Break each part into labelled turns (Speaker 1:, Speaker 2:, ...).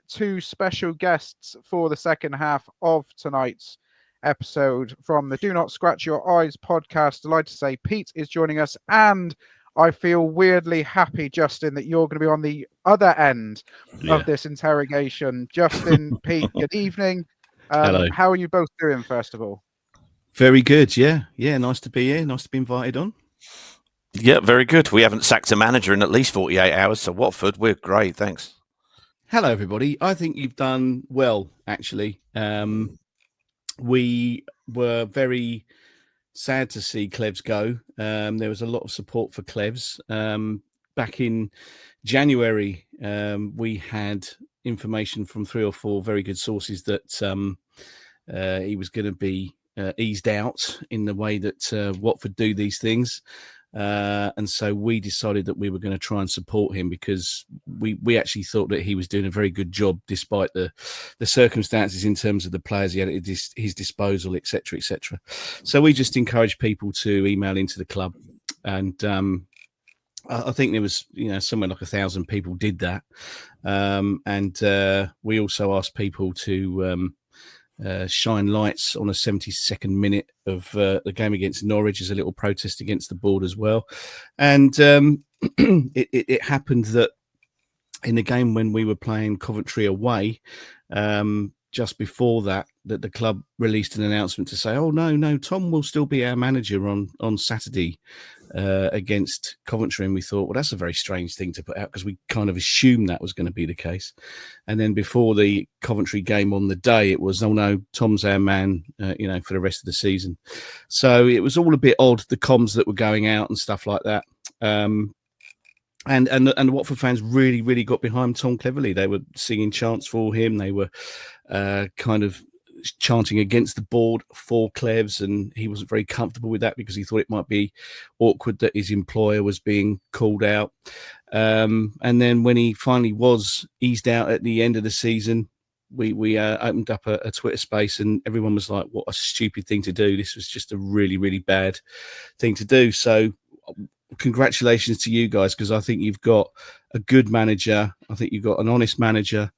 Speaker 1: two special guests for the second half of tonight's episode from the Do Not Scratch Your Eyes podcast. Delighted to say Pete is joining us, and I feel weirdly happy, Justin, that you're going to be on the other end of this interrogation. Justin, Pete, good evening.
Speaker 2: Hello.
Speaker 1: How are you both doing, first of all?
Speaker 2: Very good, yeah. Nice to be here. Nice to be invited on.
Speaker 3: Yeah, very good. We haven't sacked a manager in at least 48 hours, so Watford, we're great, thanks.
Speaker 2: Hello, everybody. I think you've done well, actually. We were very sad to see Clevs go. There was a lot of support for Clevs. Back in January, we had information from 3 or 4 very good sources that he was going to be eased out in the way that Watford do these things. And so we decided that we were going to try and support him because we actually thought that he was doing a very good job despite the circumstances in terms of the players he had at his disposal, etc., etc. So we just encouraged people to email into the club, and I think there was somewhere like 1,000 people did that, and we also asked people to shine lights on a 72nd minute of the game against Norwich as a little protest against the board as well. And it happened that in the game when we were playing Coventry away, just before that the club released an announcement to say, oh, no, Tom will still be our manager on Saturday against Coventry. And we thought, well, that's a very strange thing to put out because we kind of assumed that was going to be the case. And then before the Coventry game on the day, it was, oh, no, Tom's our man, for the rest of the season. So it was all a bit odd, the comms that were going out and stuff like that. And the Watford fans really, really got behind Tom Cleverley. They were singing chants for him. They were kind of chanting against the board for Clevs, and he wasn't very comfortable with that because he thought it might be awkward that his employer was being called out. And then when he finally was eased out at the end of the season, we opened up a Twitter space, and everyone was like, what a stupid thing to do. This was just a really, really bad thing to do. So congratulations to you guys, because I think you've got a good manager. I think you've got an honest manager.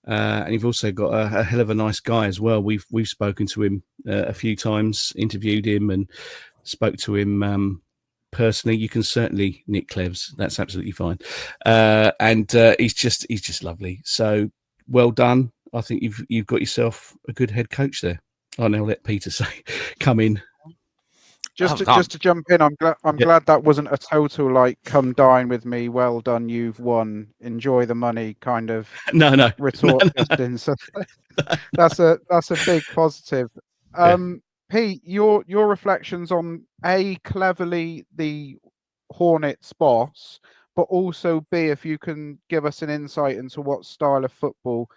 Speaker 2: And you've also got a hell of a nice guy as well. We've spoken to him a few times, interviewed him, and spoke to him personally. You can certainly nick Clevs; that's absolutely fine. And he's just lovely. So well done. I think you've got yourself a good head coach there. I'll now let Peter come in.
Speaker 1: Just to jump in, I'm glad that wasn't a total like "come dine with me, well done, you've won, enjoy the money" kind of retort. Justin. So that's a big positive. Pete, your reflections on Cleverley, the Hornets boss, but also B, if you can give us an insight into what style of football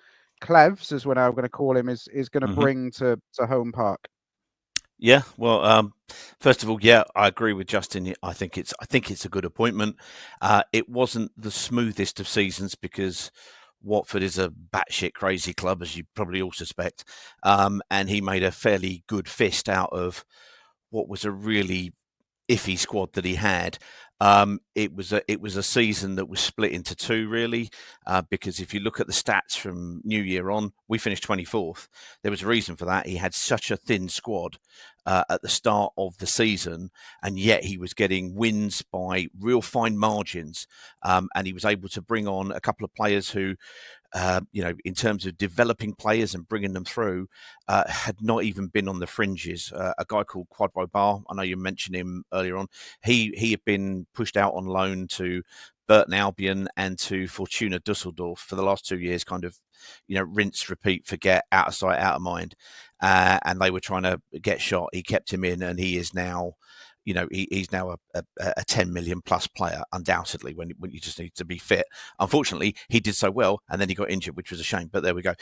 Speaker 1: Clevs, as we're now going to call him, is going to bring to Home Park.
Speaker 3: Yeah, well, first of all, yeah, I agree with Justin. I think it's a good appointment. It wasn't the smoothest of seasons because Watford is a batshit crazy club, as you probably all suspect, and he made a fairly good fist out of what was a really iffy squad that he had. It was a season that was split into two, really, because if you look at the stats from New Year on, we finished 24th. There was a reason for that. He had such a thin squad at the start of the season, and yet he was getting wins by real fine margins, and he was able to bring on a couple of players who, in terms of developing players and bringing them through, had not even been on the fringes. A guy called Quadro Bar, I know you mentioned him earlier on. He had been pushed out on loan to Burton Albion and to Fortuna Dusseldorf for the last 2 years, kind of, rinse, repeat, forget, out of sight, out of mind. And they were trying to get shot. He kept him in, and he is now, he's now a 10 million plus player, undoubtedly, when you just need to be fit. Unfortunately, he did so well, and then he got injured, which was a shame, but there we go.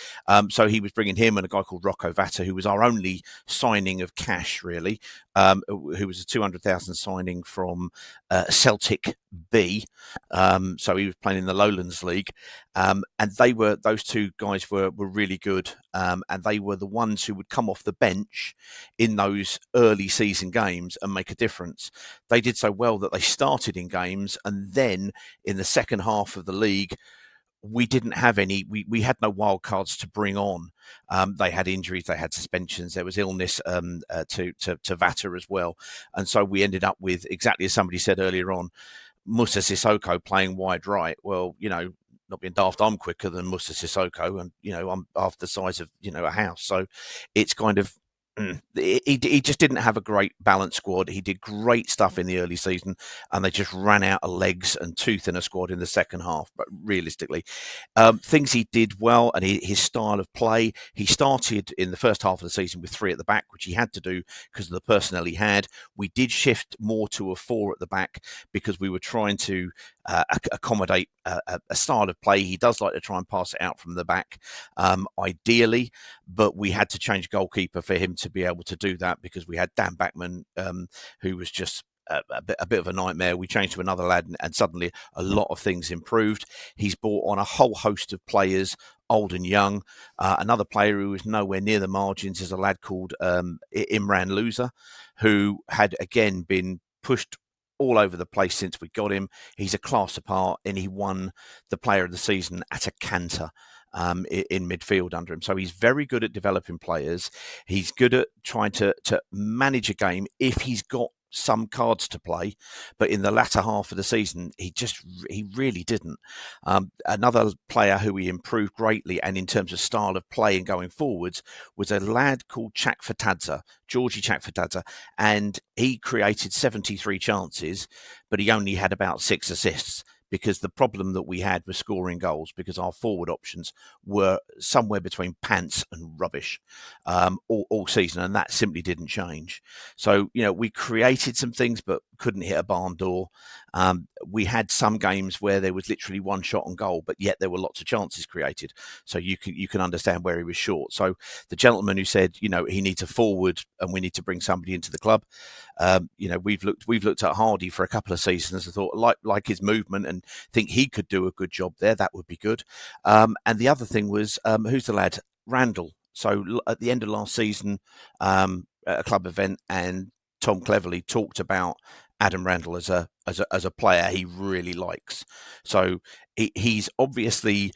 Speaker 3: So he was bringing him and a guy called Rocco Vata, who was our only signing of cash, really, who was a 200,000 signing from Celtic B. So he was playing in the Lowlands League. And those two guys were really good. And they were the ones who would come off the bench in those early season games and make a difference. They did so well that they started in games, and then in the second half of the league, we didn't have any. We had no wild cards to bring on. They had injuries, they had suspensions, there was illness to Vata as well, and so we ended up with, exactly as somebody said earlier on, Musa Sissoko playing wide right. Well, not being daft, I'm quicker than Musa Sissoko, and I'm half the size of a house. So it's kind of he just didn't have a great balanced squad. He did great stuff in the early season, and they just ran out of legs and tooth in a squad in the second half. But realistically, things he did well, and his style of play, he started in the first half of the season with 3 at the back, which he had to do because of the personnel he had. We did shift more to a 4 at the back because we were trying to accommodate a style of play. He does like to try and pass it out from the back, ideally, but we had to change goalkeeper for him to be able to do that because we had Dan Backman, who was just a bit of a nightmare. We changed to another lad, and suddenly a lot of things improved. He's brought on a whole host of players, old and young. Another player who was nowhere near the margins is a lad called Imran Loser, who had again been pushed all over the place since we got him. He's a class apart, and he won the player of the season at a canter in midfield under him. So he's very good at developing players. He's good at trying to manage a game if he's got some cards to play, but in the latter half of the season, he really didn't. Another player who he improved greatly, and in terms of style of play and going forwards, was a lad called Georgie Chakfatadze, and he created 73 chances, but he only had about 6 assists. Because the problem that we had was scoring goals, because our forward options were somewhere between pants and rubbish all season, and that simply didn't change. So, we created some things, but couldn't hit a barn door. We had some games where there was literally one shot on goal, but yet there were lots of chances created. So you can understand where he was short. So the gentleman who said, he needs a forward and we need to bring somebody into the club. We've looked at Hardy for a couple of seasons and thought like his movement and think he could do a good job there. That would be good. And the other thing was, who's the lad? Randall. So at the end of last season, at a club event, and Tom Cleverley talked about Adam Randall as a player he really likes. So he's obviously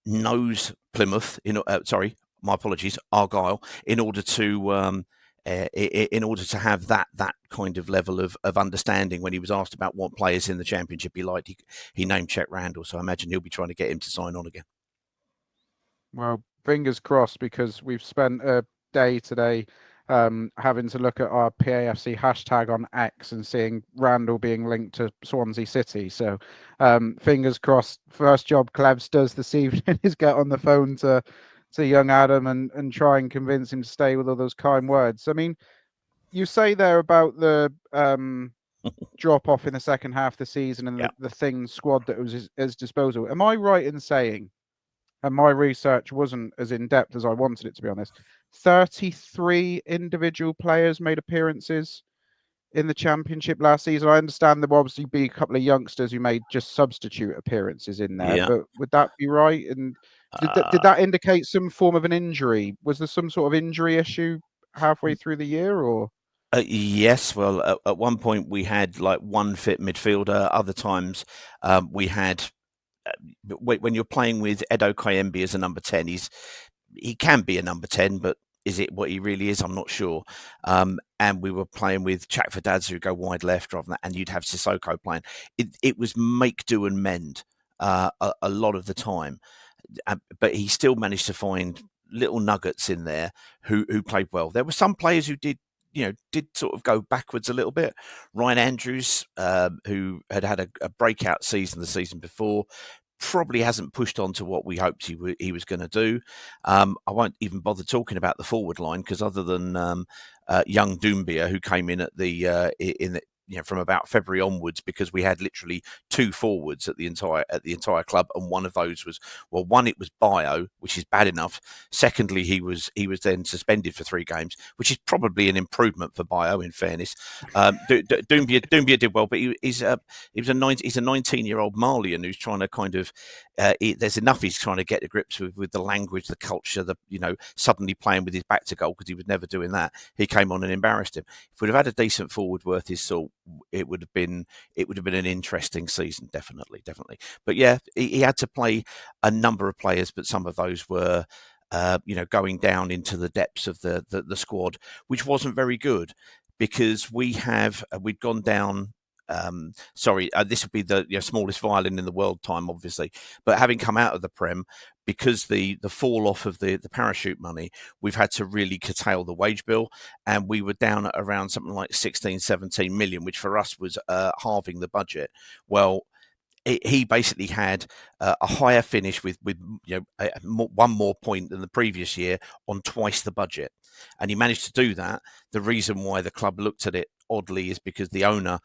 Speaker 3: knows Plymouth. My apologies, Argyle. In order to have that kind of level of understanding, when he was asked about what players in the Championship he liked, he named Chet Randall. So I imagine he'll be trying to get him to sign on again.
Speaker 1: Well, fingers crossed, because we've spent a day today having to look at our PAFC hashtag on X and seeing Randall being linked to Swansea City. So fingers crossed. First job Clevs does this evening is get on the phone to young Adam and try and convince him to stay with all those kind words. I mean, you say there about the drop off in the second half of the season and the thin squad that was at his disposal. Am I right in saying, and my research wasn't as in-depth as I wanted it to be honest, 33 individual players made appearances in the Championship last season? I understand there will obviously be a couple of youngsters who made just substitute appearances in there, but would that be right? And did that indicate some form of an injury? Was there some sort of injury issue halfway through the year, or?
Speaker 3: Yes. Well, at one point we had like one fit midfielder. Other times we had... when you're playing with Edo Kayembe as a number 10, he can be a number 10, but is it what he really is? I'm not sure. And we were playing with Chakfatadze, who go wide left rather than that, and you'd have Sissoko playing. It was make, do and mend a lot of the time. But he still managed to find little nuggets in there who played well. There were some players who did sort of go backwards a little bit. Ryan Andrews, who had a breakout season the season before, probably hasn't pushed on to what we hoped he was going to do. I won't even bother talking about the forward line, because other than young Doumbia, who came in at from about February onwards, because we had literally 2 forwards at the entire club, and one of those was, well, one, it was Bio, which is bad enough. Secondly, he was then suspended for 3 games, which is probably an improvement for Bio, in fairness. Doumbia did well, but he's a 19-year-old Malian who's trying to kind of there's enough he's trying to get to grips with the language, the culture, suddenly playing with his back to goal, because he was never doing that. He came on and embarrassed him. If we'd have had a decent forward worth his salt, it would have been an interesting season, definitely. But yeah, he had to play a number of players, but some of those were going down into the depths of the squad, which wasn't very good, because we'd gone down. This would be the smallest violin in the world time, obviously. But having come out of the Prem, because the fall off of the parachute money, we've had to really curtail the wage bill, and we were down at around something like 16, 17 million, which for us was halving the budget. Well, he basically had a higher finish with one more point than the previous year on twice the budget, and he managed to do that. The reason why the club looked at it oddly is because the owner,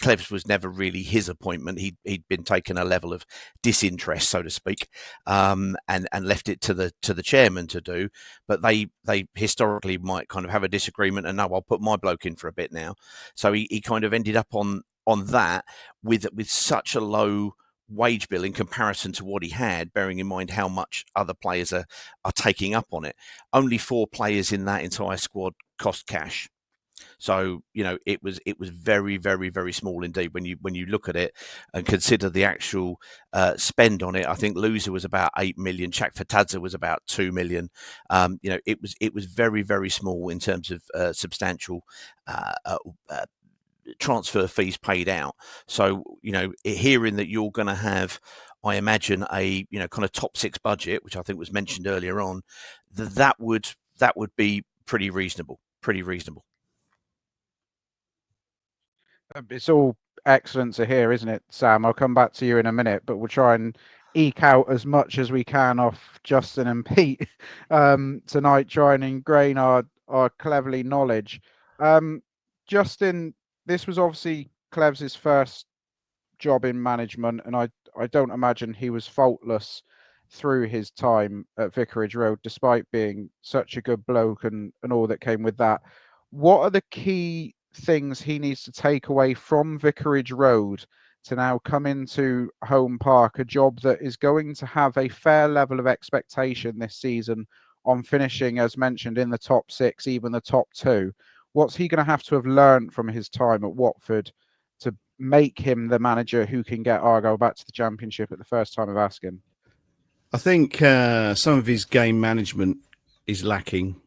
Speaker 3: Clevs, was never really his appointment. He'd been taken a level of disinterest, so to speak, and left it to the chairman to do. But they historically might kind of have a disagreement, and no, I'll put my bloke in for a bit now. So he kind of ended up on that with such a low wage bill in comparison to what he had, bearing in mind how much other players are taking up on it. Only 4 players in that entire squad cost cash. So it was very, very, very small indeed when you look at it and consider the actual spend on it. I think Loser was about 8 million, Chak Fatadze was about 2 million. It was very, very small in terms of substantial transfer fees paid out. So hearing that you're going to have, I imagine, a kind of top 6 budget, which I think was mentioned earlier on, that would be pretty reasonable.
Speaker 1: It's all excellent to hear, isn't it, Sam? I'll come back to you in a minute, but we'll try and eke out as much as we can off Justin and Pete tonight, try and ingrain our Cleverley knowledge. Justin, this was obviously Clevs' first job in management, and I don't imagine he was faultless through his time at Vicarage Road, despite being such a good bloke and all that came with that. What are the key things he needs to take away from Vicarage Road to now come into Home Park, a job that is going to have a fair level of expectation this season on finishing, as mentioned, in the top 6, even the top 2? What's he going to have learned from his time at Watford to make him the manager who can get Argyle back to the Championship at the first time of asking?
Speaker 2: I think some of his game management is lacking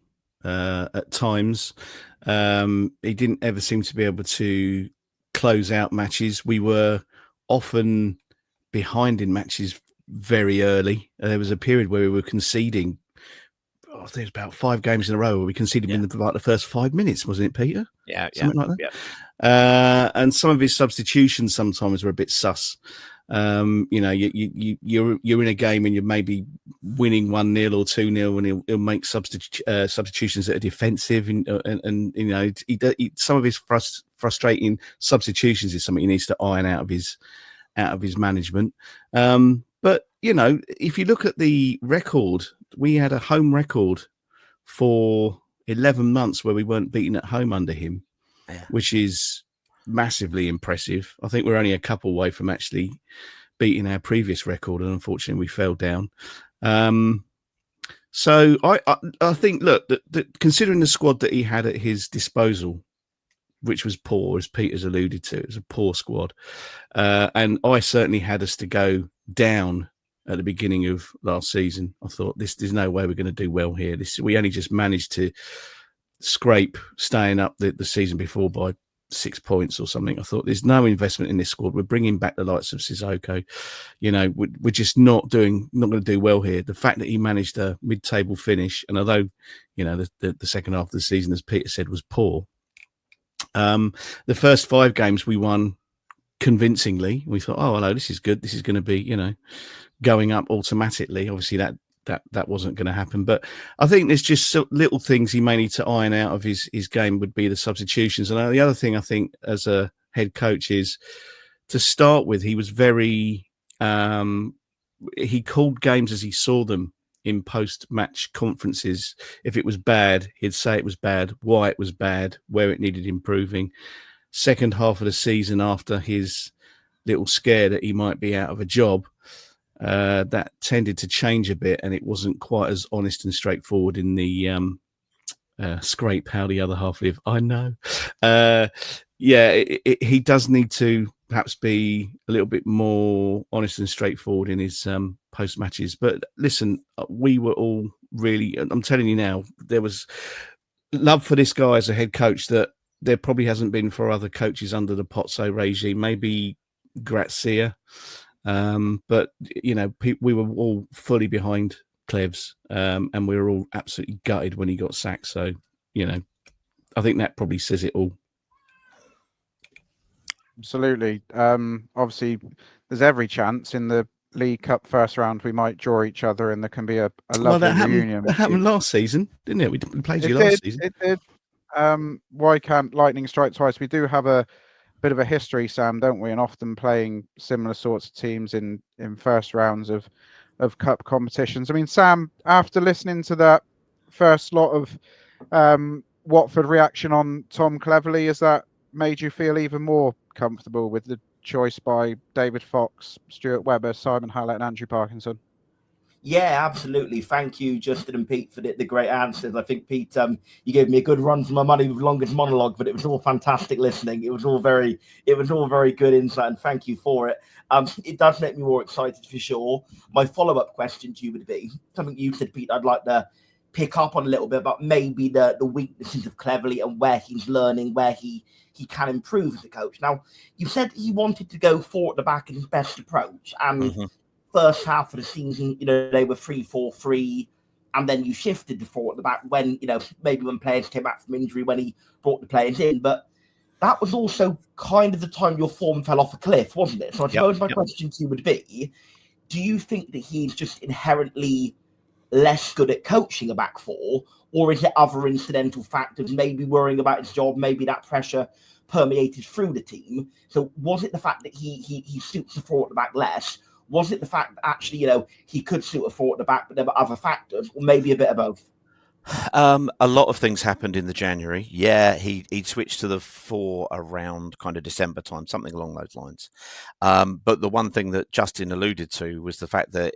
Speaker 2: at times. He didn't ever seem to be able to close out matches. We were often behind in matches very early. There was a period where we were conceding. I think it was about 5 games in a row where we conceded in the first 5 minutes, wasn't it, Peter? Something like that. Yeah. And some of his substitutions sometimes were a bit sus. You're in a game and you're maybe winning 1-0 or 2-0, and he'll make substitutions that are defensive, and some of his frustrating substitutions is something he needs to iron out of his management. But if you look at the record, we had a home record for 11 months where we weren't beaten at home under him, which is massively impressive. I think we're only a couple away from actually beating our previous record, and unfortunately we fell down. So I think, look, that considering the squad that he had at his disposal, which was poor, as Peter's alluded to, it was a poor squad, and I certainly had us to go down at the beginning of last season. I thought, there's no way we're going to do well here. We only just managed to scrape staying up the season before by 6 points or something. I thought, there's no investment in this squad. We're bringing back the likes of Sissoko. We're just not going to do well here. The fact that he managed a mid-table finish, and although the second half of the season, as Peter said, was poor, the first 5 games we won convincingly. We thought, oh, hello, this is good. This is going to be going up automatically. Obviously that wasn't going to happen, but I think there's just little things he may need to iron out of his game, would be the substitutions. And the other thing I think as a head coach is, to start with, he was very he called games as he saw them in post-match conferences. If it was bad, he'd say it was bad, why it was bad, where it needed improving. Second half of the season, after his little scare that he might be out of a job, that tended to change a bit, and it wasn't quite as honest and straightforward in the scrape how the other half live. I know. He does need to perhaps be a little bit more honest and straightforward in his post matches. But listen, we were all really, I'm telling you now, there was love for this guy as a head coach that there probably hasn't been for other coaches under the Pozzo regime. Maybe Grazia. But, you know, we were all fully behind Clevs, and we were all absolutely gutted when he got sacked. So, you know, I think that probably says it all.
Speaker 1: Absolutely. Obviously, there's every chance in the League Cup first round we might draw each other, and there can be a lovely reunion.
Speaker 2: That happened last season, didn't it? We played you last season.
Speaker 1: It did. Why can't lightning strike twice? We do have a bit of a history, Sam, don't we? And often playing similar sorts of teams in first rounds of cup competitions. I mean, Sam, after listening to that first lot of Watford reaction on Tom Cleverley, has that made you feel even more comfortable with the choice by David Fox, Stuart Webber, Simon Hallett, and Andrew Parkinson?
Speaker 4: Yeah, absolutely. Thank you, Justin and Pete, for the great answers. I think, Pete, you gave me a good run for my money with longest monologue, but it was all fantastic listening. It was all very good insight, and thank you for it. It does make me more excited for sure. My follow-up question to you would be something you said, Pete, I'd like to pick up on a little bit about maybe the weaknesses of Cleverley and where he's learning, where he can improve as a coach. Now, you said he wanted to go forward at the back as his best approach, and first half of the season, you know, they were 3-4-3, and then you shifted to 4 at the back when, you know, maybe when players came back from injury, when he brought the players in. But that was also kind of the time your form fell off a cliff, wasn't it? So I suppose my question to you would be, do you think that he's just inherently less good at coaching a back four, or is it other incidental factors, maybe worrying about his job, maybe that pressure permeated through the team? So was it the fact that he suits the 4 at the back less? Was it the fact that actually, you know, he could suit a 4 at the back, but there were other factors, or maybe a bit of both?
Speaker 3: A lot of things happened in the January. Yeah, he'd switched to the 4 around kind of December time, something along those lines. But the one thing that Justin alluded to was the fact that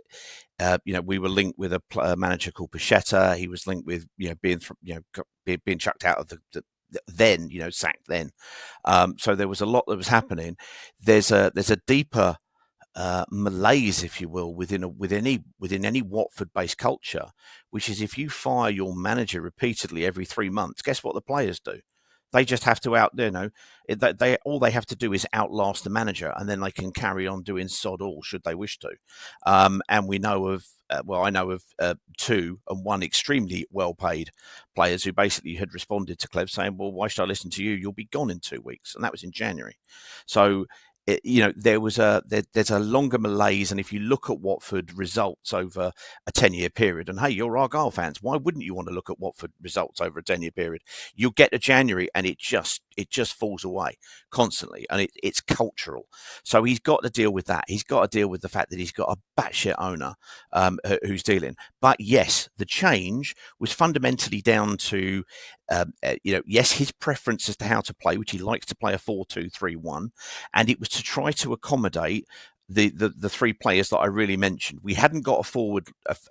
Speaker 3: you know, we were linked with a manager called Pachetta. He was linked with, you know, being chucked out of the then, you know, sacked then. So there was a lot that was happening. There's a deeper malaise, if you will, within any Watford-based culture, which is if you fire your manager repeatedly every 3 months, guess what the players do? They just have to all they have to do is outlast the manager, and then they can carry on doing sod all should they wish to. And we know of, I know of 2 and 1 extremely well-paid players who basically had responded to Clev saying, "Well, why should I listen to you? You'll be gone in 2 weeks," and that was in January. So, you know, there's a longer malaise, and if you look at Watford results over a 10-year period, and hey, you're Argyle fans, why wouldn't you want to look at Watford results over a 10-year period? You'll get to January and it just falls away constantly, and it's cultural. So he's got to deal with that. He's got to deal with the fact that he's got a batshit owner who's dealing. But yes, the change was fundamentally down to you know, yes, his preference as to how to play, which he likes to play a 4-2-3-1, and it was to try to accommodate the 3 players that I really mentioned. We hadn't got a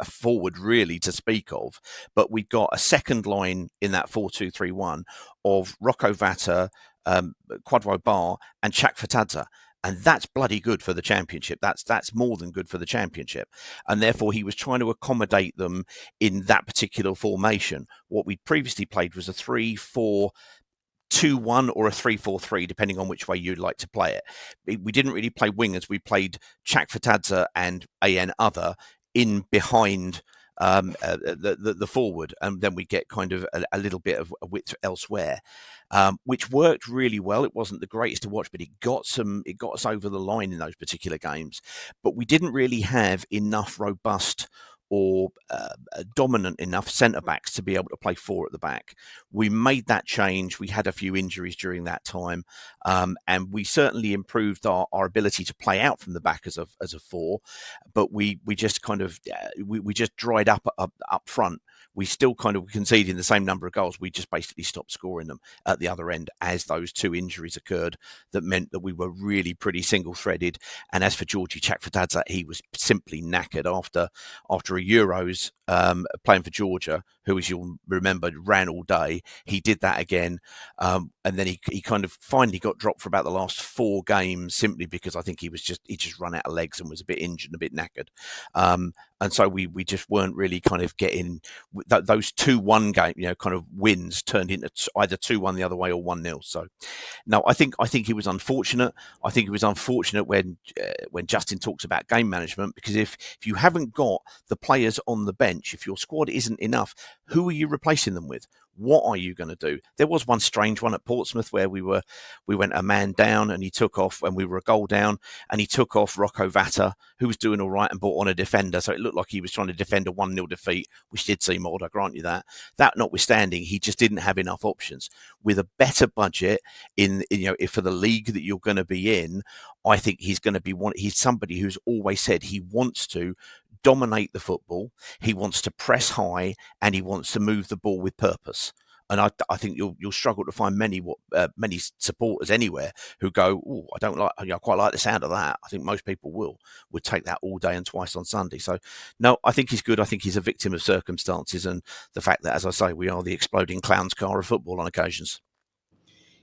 Speaker 3: forward really to speak of, but we got a second line in that 4-2-3-1 of Rocco Vata, Quadro Bar, and Chak Fatadza. And that's bloody good for the Championship. That's more than good for the Championship. And therefore, he was trying to accommodate them in that particular formation. What we previously played was a 3-4-2-1 or a 3-4-3, depending on which way you'd like to play it. We didn't really play wingers. We played Chak Fatadza and AN Other in behind the forward, and then we get kind of a little bit of a width elsewhere, which worked really well. It wasn't the greatest to watch, but it got us over the line in those particular games. But we didn't really have enough robust or dominant enough centre-backs to be able to play 4 at the back. We made that change. We had a few injuries during that time, and we certainly improved our ability to play out from the back as a 4, but we just kind of we just dried up front we still kind of conceded the same number of goals. We just basically stopped scoring them at the other end as those two injuries occurred. That meant that we were really pretty single-threaded. And as for Georgie Chakfadadze, he was simply knackered after a Euros playing for Georgia, who, as you'll remember, ran all day. He did that again. And then he kind of finally got dropped for about the last 4 games simply because I think he just run out of legs and was a bit injured and a bit knackered. And so we just weren't really kind of getting those 2-1 game, kind of wins turned into either 2-1 the other way or 1-0. So no, I think he was unfortunate. I think it was unfortunate when Justin talks about game management, because if you haven't got the players on the bench, if your squad isn't enough, who are you replacing them with? What are you going to do? There was one strange one at Portsmouth where we went a man down and he took off, and we were a goal down, and he took off Rocco Vata, who was doing all right, and brought on a defender. So it looked like he was trying to defend a 1-0 defeat, which did seem odd, I grant you that. That notwithstanding, he just didn't have enough options. With a better budget for the league that you're going to be in, I think he's going to be he's somebody who's always said he wants to dominate the football, he wants to press high, and he wants to move the ball with purpose. And I think you'll struggle to find many supporters anywhere who go, "Oh, I quite like the sound of that." I think most people would take that all day and twice on Sunday. So, no, I think he's good. I think he's a victim of circumstances and the fact that, as I say, we are the exploding clown's car of football on occasions.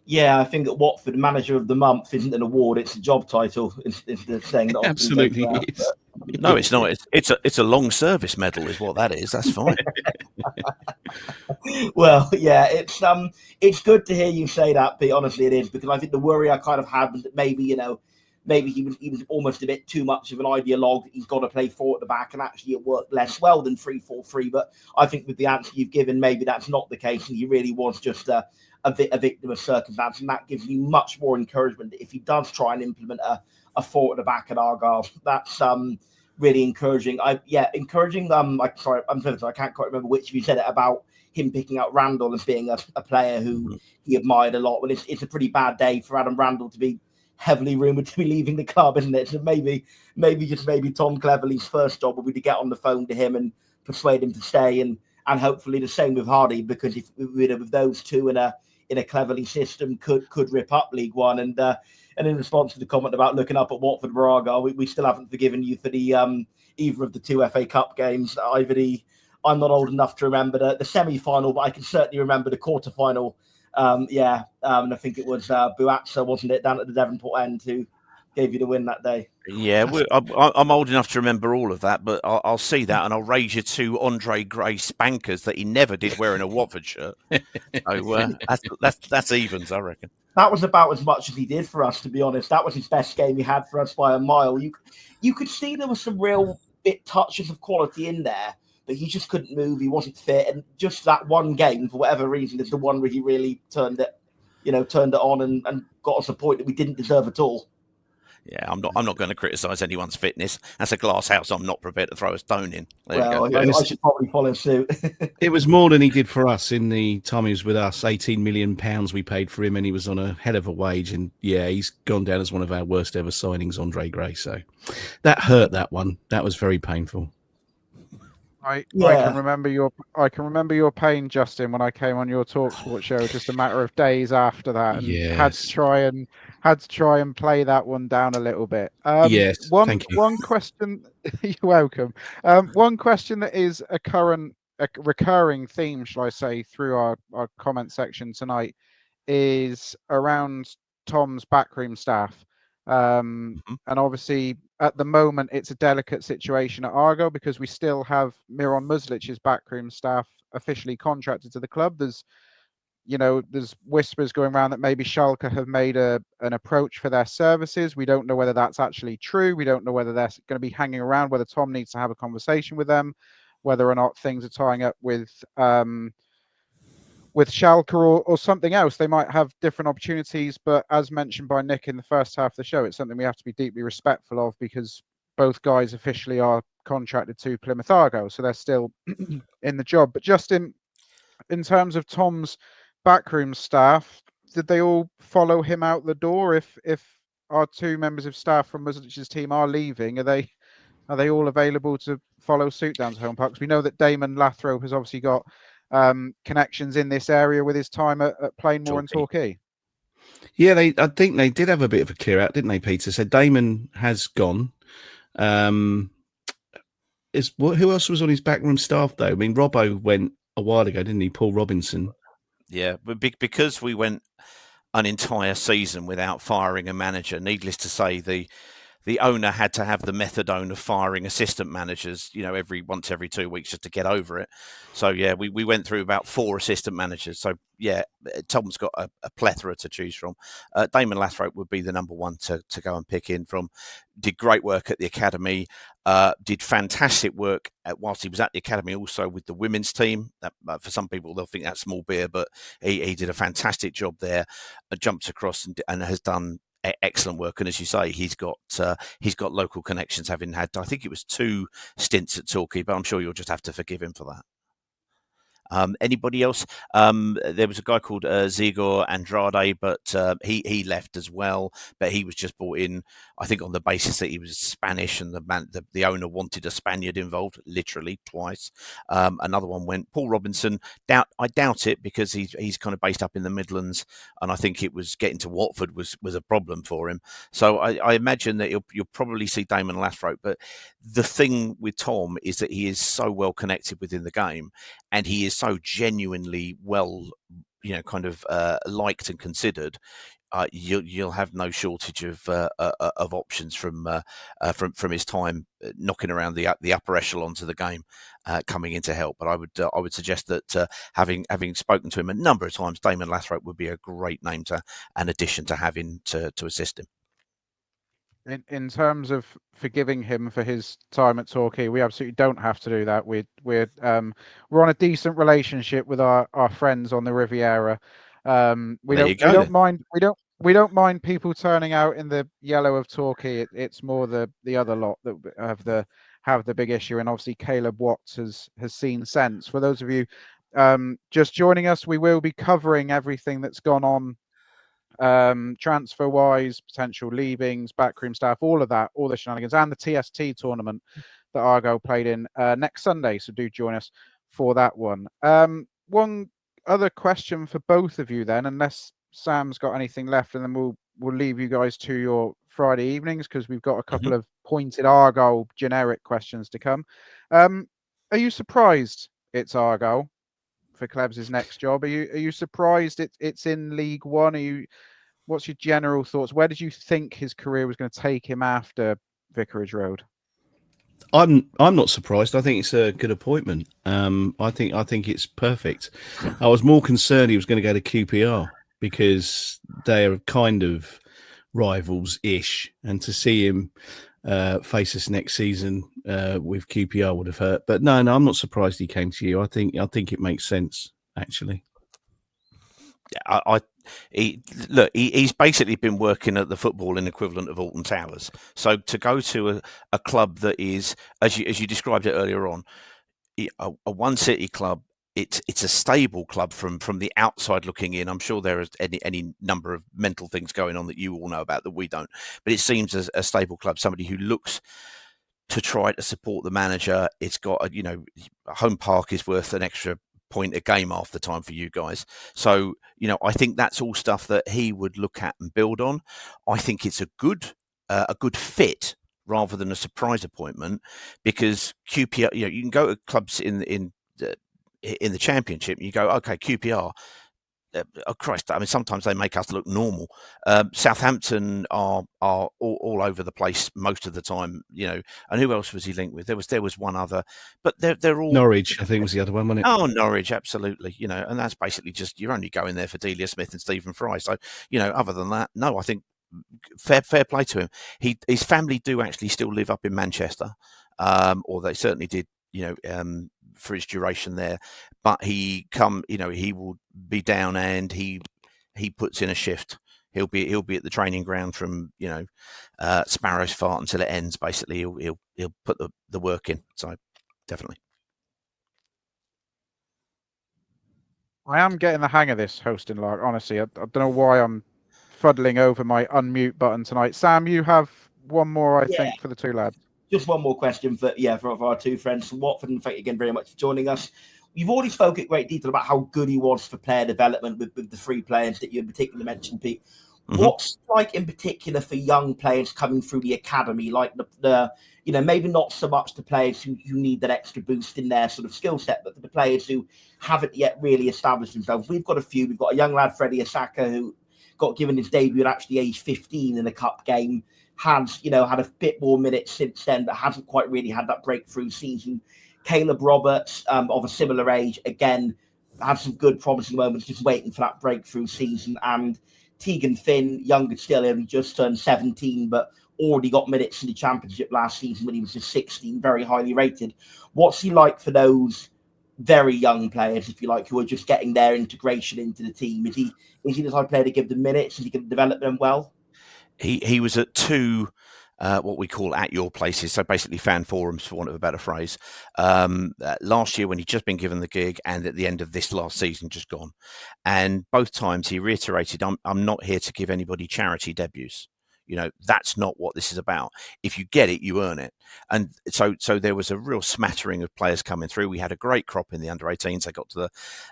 Speaker 4: Yeah, I think at Watford, Manager of the Month isn't an award; it's a job title. Is the thing that
Speaker 2: absolutely is.
Speaker 3: No, it's not. It's a long service medal, is what that is. That's fine.
Speaker 4: Well, yeah, it's good to hear you say that, Pete. Honestly, it is, because I think the worry I kind of had was that maybe he was almost a bit too much of an ideologue. He's got to play 4 at the back, and actually it worked less well than 3-4-3. But I think with the answer you've given, maybe that's not the case, and he really was just a victim of circumstance, and that gives me much more encouragement that if he does try and implement a 4 at the back at Argyle, that's really encouraging. Encouraging. I'm sorry, I can't quite remember which of you said it about him picking out Randall as being a player who he admired a lot. Well, it's a pretty bad day for Adam Randall to be heavily rumoured to be leaving the club, isn't it? So maybe Tom Cleverley's first job will be to get on the phone to him and persuade him to stay, and hopefully the same with Hardy, because if with those two in a Cleverley system could rip up League One. And in response to the comment about looking up at Watford or Argyle, we still haven't forgiven you for the either of the 2 FA Cup games. I'm not old enough to remember the semi-final, but I can certainly remember the quarter-final. And I think it was Buatsa, wasn't it, down at the Devonport end, who gave you the win that day.
Speaker 3: Yeah, I'm old enough to remember all of that, but I'll see that and I'll raise you to Andre Gray spankers that he never did wearing a Watford shirt. So that's evens, I reckon.
Speaker 4: That was about as much as he did for us, to be honest. That was his best game he had for us by a mile. You could see there was some real bit touches of quality in there, but he just couldn't move. He wasn't fit, and just that one game, for whatever reason, is the one where he really turned it on and got us a point that we didn't deserve at all.
Speaker 3: Yeah, I'm not going to criticise anyone's fitness. That's a glass house I'm not prepared to throw a stone in.
Speaker 4: I should probably follow suit.
Speaker 2: It was more than he did for us in the time he was with us. £18 million we paid for him, and he was on a hell of a wage. And yeah, he's gone down as one of our worst ever signings, Andre Gray. So that hurt, that one. That was very painful.
Speaker 1: I can remember your pain, Justin, when I came on your TalkSport show just a matter of days after that, and had to try and play that one down a little bit.
Speaker 2: Yes, thank you.
Speaker 1: One question, you're welcome. One question that is a recurring theme, shall I say, through our comment section tonight is around Tom's backroom staff. And obviously, at the moment, it's a delicate situation at Argyle because we still have Miron Muslic's backroom staff officially contracted to the club. There's whispers going around that maybe Schalke have made an approach for their services. We don't know whether that's actually true. We don't know whether they're going to be hanging around, whether Tom needs to have a conversation with them, whether or not things are tying up with Schalke or something else. They might have different opportunities, but as mentioned by Nick in the first half of the show, it's something we have to be deeply respectful of because both guys officially are contracted to Plymouth Argyle, so they're still in the job. But just in terms of Tom's backroom staff, did they all follow him out the door? If our 2 members of staff from Muslic's team are leaving, are they Are they all available to follow suit down to home parks? We know that Damon Lathrope has obviously got connections in this area with his time at Plainmoor and Torquay.
Speaker 2: Yeah, I think they did have a bit of a clear out, didn't they, Peter? So Damon has gone. Who else was on his backroom staff, though? I mean, Robbo went a while ago, didn't he? Paul Robinson.
Speaker 3: Yeah, but because we went an entire season without firing a manager, needless to say, the owner had to have the methadone of firing assistant managers, once every 2 weeks just to get over it. So, yeah, we went through about 4 assistant managers. So, yeah, Tom's got a plethora to choose from. Damon Lathrope would be the number one to go and pick in from. Did great work at the academy, did fantastic work whilst he was at the academy also with the women's team. For some people, they'll think that's small beer, but he did a fantastic job there, jumped across and has done excellent work. And as you say, he's got local connections, having had, I think it was 2 stints at Torquay, but I'm sure you'll just have to forgive him for that. Anybody else? There was a guy called Zigor Andrade, but he left as well. But he was just brought in, I think, on the basis that he was Spanish, and the owner wanted a Spaniard involved, literally twice. Another one went Paul Robinson. I doubt it, because he's kind of based up in the Midlands, and I think it was getting to Watford was a problem for him. So I imagine that you'll probably see Damon Lathrope. But the thing with Tom is that he is so well connected within the game, and he is so genuinely well, liked and considered. You'll have no shortage of options from his time knocking around the upper echelons of the game, coming in to help. But I would suggest that having spoken to him a number of times, Damon Lathrope would be a great name an addition to have in to assist him.
Speaker 1: In terms of forgiving him for his time at Torquay, we absolutely don't have to do that. We're on a decent relationship with our friends on the Riviera. We don't mind people turning out in the yellow of Torquay. It's more the other lot that have the big issue. And obviously Caleb Watts has seen sense. For those of you just joining us, we will be covering everything that's gone on transfer wise, potential leavings, backroom staff, all of that, all the shenanigans, and the TST tournament that Argyle played in next Sunday. So do join us for that one. One other question for both of you then, unless Sam's got anything left, and then we'll leave you guys to your Friday evenings, because we've got a couple of pointed Argyle generic questions to come. Are you surprised it's Argyle for Klebs' next job? Are you surprised it's in League One? What's your general thoughts? Where did you think his career was going to take him after Vicarage Road?
Speaker 2: I'm not surprised. I think it's a good appointment. I think it's perfect. I was more concerned he was going to go to QPR, because they're kind of rivals-ish, and to see him face us next season with QPR would have hurt. But no, I'm not surprised he came to you. I think it makes sense, actually.
Speaker 3: He's basically been working at the footballing equivalent of Alton Towers. So to go to a club that is, as you described it earlier on, a one city club, it's a stable club from the outside looking in. I'm sure there is any number of mental things going on that you all know about that we don't, but it seems as a stable club, somebody who looks to try to support the manager. It's got home park is worth an extra point a game half the time for you guys. So, I think that's all stuff that he would look at and build on. I think it's a good fit rather than a surprise appointment, because QPR, you can go to clubs in the Championship and you go, okay, QPR, oh Christ, I mean, sometimes they make us look normal. Southampton are all over the place most of the time, and who else was he linked with? There was one other, but they're all
Speaker 2: Norwich, I think, was the other one, wasn't it?
Speaker 3: Oh, Norwich, absolutely. And that's basically just, you're only going there for Delia Smith and Stephen Fry. So, other than that, no, I think fair play to him. His family do actually still live up in Manchester, or they certainly did, for his duration there. But he will be down, and he puts in a shift. He'll be at the training ground from Sparrow's Fart until it ends. Basically, he'll put the work in. So definitely.
Speaker 1: I am getting the hang of this hosting, like, honestly. I don't know why I'm fuddling over my unmute button tonight. Sam, you have one more, I think, for the two lads.
Speaker 4: Just one more question for our two friends from Watford, and thank you again very much for joining us. You've already spoken in great detail about how good he was for player development with the 3 players that you in particular mentioned, Pete. Mm-hmm. What's like in particular for young players coming through the academy, like the maybe not so much the players who need that extra boost in their sort of skill set, but for the players who haven't yet really established themselves? We've got a few. We've got a young lad, Freddie Asaka, who got given his debut at actually age 15 in a cup game. Has had a bit more minutes since then, but hasn't quite really had that breakthrough season. Caleb Roberts, of a similar age, again, had some good promising moments, just waiting for that breakthrough season. And Tegan Finn, younger still, only just turned 17, but already got minutes in the Championship last season when he was just 16, very highly rated. What's he like for those very young players, if you like, who are just getting their integration into the team? Is he the type of player to give them minutes? Is he going to develop them well?
Speaker 3: He was at 2 what we call at your places, so basically fan forums, for want of a better phrase, last year when he'd just been given the gig, and at the end of this last season just gone. And both times he reiterated, I'm not here to give anybody charity debuts. That's not what this is about. If you get it, you earn it. And so there was a real smattering of players coming through. We had a great crop in the under-18s. They got to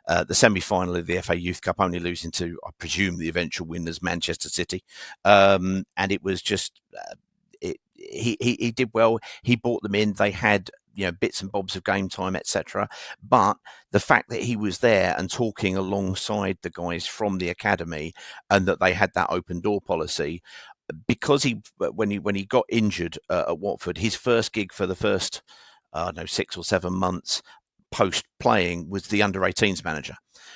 Speaker 3: the semi-final of the FA Youth Cup, only losing to, I presume, the eventual winners, Manchester City. And it was just... He did well. He brought them in. They had bits and bobs of game time, etc. But the fact that he was there and talking alongside the guys from the academy, and that they had that open door policy, because when he got injured at Watford, his first gig for the first 6 or 7 months post playing was the under-18s manager.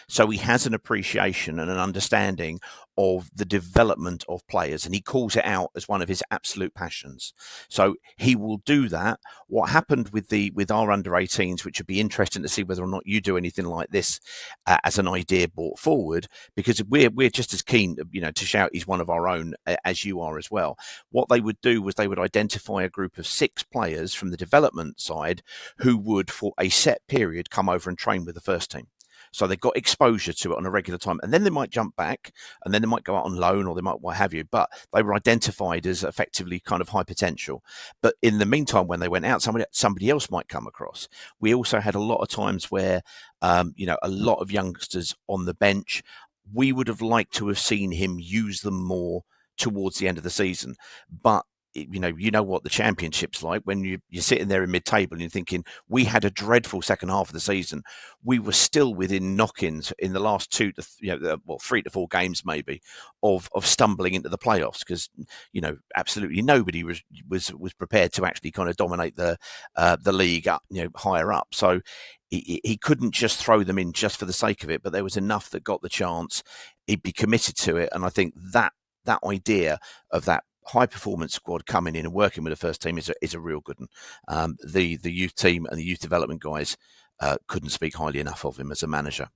Speaker 3: So he has an appreciation and an understanding of the development of players, and he calls it out as one of his absolute passions. So he will do that. What happened with our under-18s, which would be interesting to see whether or not you do anything like this as an idea brought forward, because we're just as keen, to shout he's one of our own as you are as well. What they would do was they would identify a group of 6 players from the development side who would, for a set period, come over and train with the first team. So they got exposure to it on a regular time, and then they might jump back, and then they might go out on loan, or they might what have you. But they were identified as effectively kind of high potential. But in the meantime, when they went out, somebody else might come across. We also had a lot of times where, a lot of youngsters on the bench. We would have liked to have seen him use them more towards the end of the season, but you know what the Championship's like when you're sitting there in mid-table and you're thinking, we had a dreadful second half of the season. We were still within knock-ins in the last 3 to 4 games maybe of stumbling into the playoffs, because absolutely nobody was prepared to actually kind of dominate the league up, higher up. So he couldn't just throw them in just for the sake of it, but there was enough that got the chance. He'd be committed to it, and I think that idea of that high performance squad coming in and working with the first team is a real good one. The youth team and the youth development guys couldn't speak highly enough of him as a manager.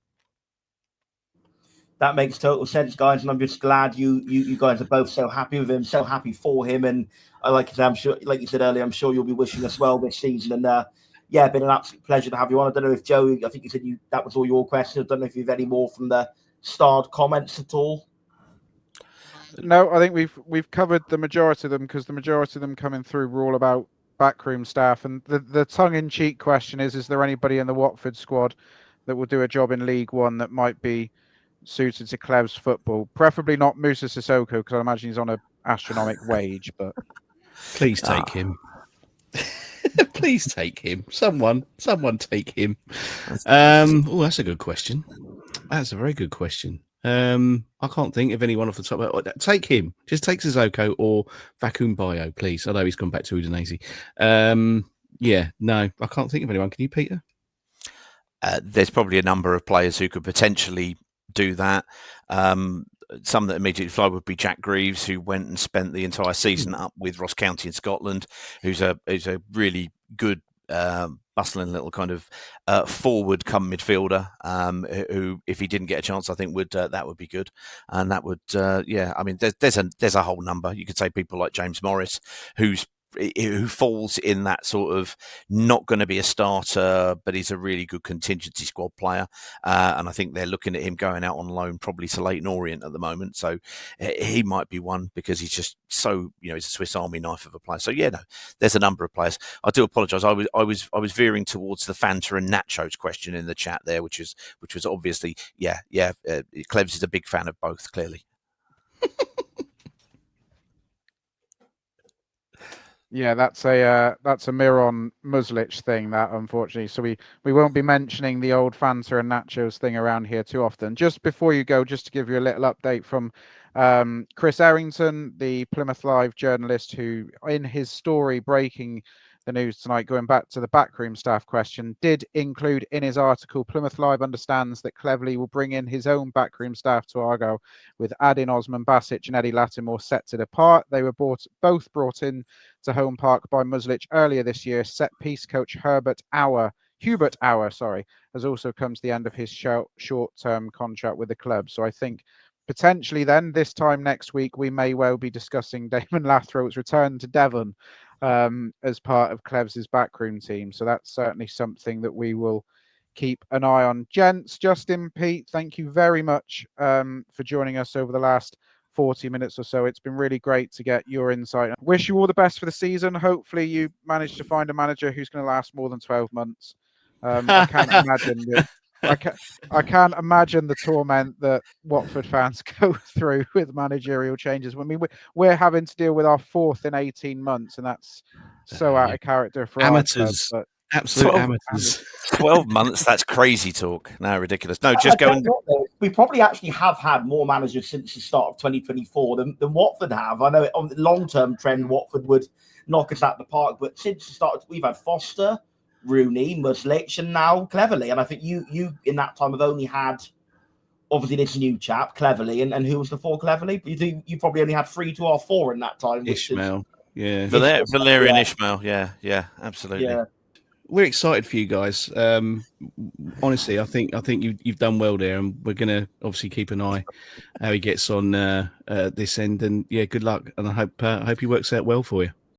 Speaker 4: That makes total sense, guys, and I'm just glad you guys are both so happy with him, so happy for him. And I'm sure, like you said earlier, I'm sure you'll be wishing us well this season. And been an absolute pleasure to have you on. I don't know if Joe, I think you said that was all your questions. I don't know if you've any more from the starred comments at all.
Speaker 1: No, I think we've covered the majority of them, because the majority of them coming through were all about backroom staff. And the tongue-in-cheek question is there anybody in the Watford squad that will do a job in League One that might be suited to Clev's football? Preferably not Musa Sissoko, because I imagine he's on an astronomical wage. But
Speaker 2: please take him. Please take him. Someone take him. That's a good question. That's a very good question. I can't think of anyone off the top. Take him. Just take Sissoko or Vacuum Bio, please. I know he's gone back to Udinese. No, I can't think of anyone. Can you, Peter?
Speaker 3: There's probably a number of players who could potentially do that. Some that immediately fly would be Jack Greaves, who went and spent the entire season up with Ross County in Scotland, who's a really good bustling little kind of forward come midfielder, who, if he didn't get a chance, I think that would be good. And that would I mean there's a whole number. You could say people like James Morris, who's who falls in that sort of not going to be a starter, but he's a really good contingency squad player. And I think they're looking at him going out on loan probably to Leyton Orient at the moment. So he might be one because he's just so, he's a Swiss Army knife of a player. So yeah, no, there's a number of players. I do apologise. I was veering towards the Fanta and Nachos question in the chat there, which was obviously, Clevs is a big fan of both, clearly.
Speaker 1: Yeah, that's a Miron Muslic thing, that, unfortunately. So we won't be mentioning the old Fanta and Nachos thing around here too often. Just before you go, just to give you a little update from Chris Errington, the Plymouth Live journalist, who in his story breaking the news tonight, going back to the backroom staff question, did include in his article, Plymouth Live understands that Cleverley will bring in his own backroom staff to Argyle, with Adin Osman Basic and Eddie Lattimore set to depart. They were both brought in to Home Park by Muslic earlier this year. Set piece coach Hubert Auer, has also come to the end of his short-term contract with the club. So I think potentially then this time next week we may well be discussing Damon Lathrope's return to Devon as part of Clevs' backroom team. So that's certainly something that we will keep an eye on. Gents, Justin, Pete, thank you very much for joining us over the last 40 minutes or so. It's been really great to get your insight. Wish you all the best for the season. Hopefully you manage to find a manager who's going to last more than 12 months. I can't imagine that. I can't imagine the torment that Watford fans go through with managerial changes. I mean, we're having to deal with our fourth in 18 months, and that's so out of character for
Speaker 2: amateurs.
Speaker 1: Our club,
Speaker 2: Absolute amateurs.
Speaker 3: 12 months, that's crazy talk. No, ridiculous. No, just go and...
Speaker 4: We probably actually have had more managers since the start of 2024 than Watford have. I know on the long-term trend, Watford would knock us out the park, but since the start, we've had Foster, Rooney, Muslic, and now Cleverley. And I think you in that time have only had, obviously, this new chap, Cleverley, and who was before Cleverley? You probably only had 3 to our 4 in that time.
Speaker 2: Ishmael,
Speaker 3: Valerian Ishmael, yeah, absolutely.
Speaker 4: Yeah.
Speaker 2: We're excited for you guys. Honestly, I think you've done well there, and we're going to obviously keep an eye how he gets on this end. And yeah, good luck, and I hope he works out well for you.